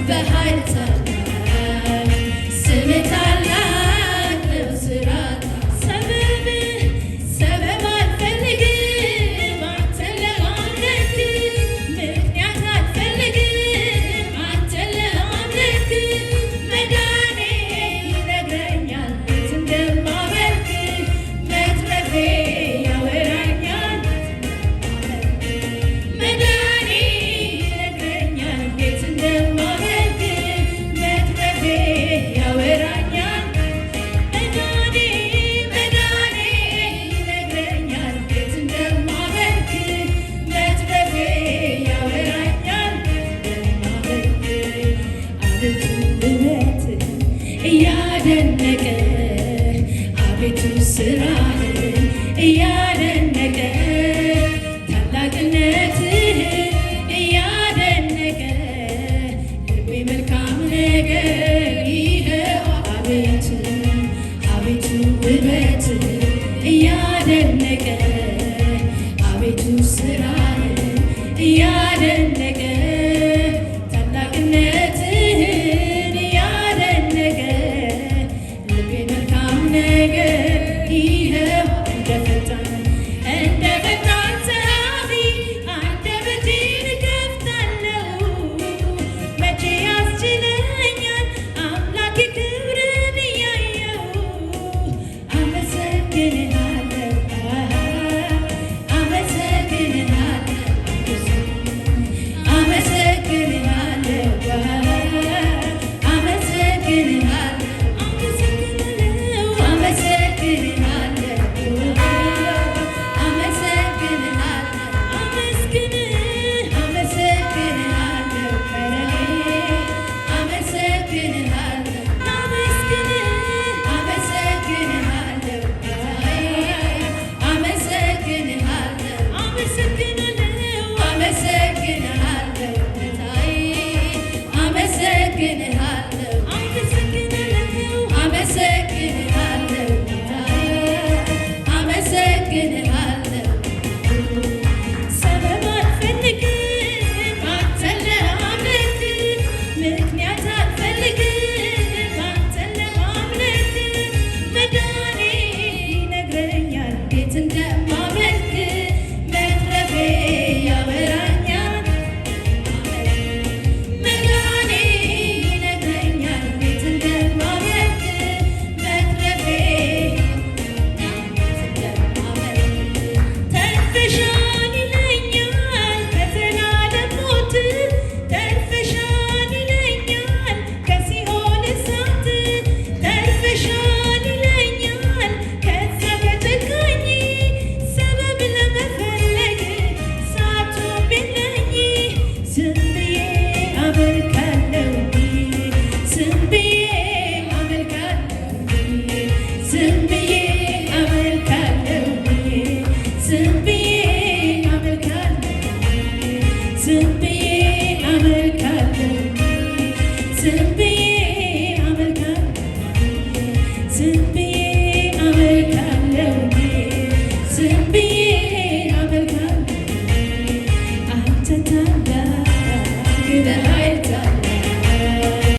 በኃይል ታላቅ ስምህ ታላቅ ነው ሥራ ሰበብ አልፈልግም አንተን ለማምለክ ምክንያት አልፈልግም አንተን ለማምለክ መዳኔ ይነግረኛል የት እንደማመልክ መትረፌ ያወራኛል መዳኔ ይነግረኛል የት እንደማመልክ መትረፌ ያወራኛል መዳኔ ይነግረኛል የት እንደማመልክ መትረፌ ያወራኛል እንደማመልክ አቤቱ ውበትህን እያደነቀ አቤቱ ሥራህን እያደነቀ ታላቅነትህን እያደነቀ ልቤ መልካም ነገር ይኸው አቤቱ ውበትህን እያደነቀ አቤቱ ሥራህን እያደነቀ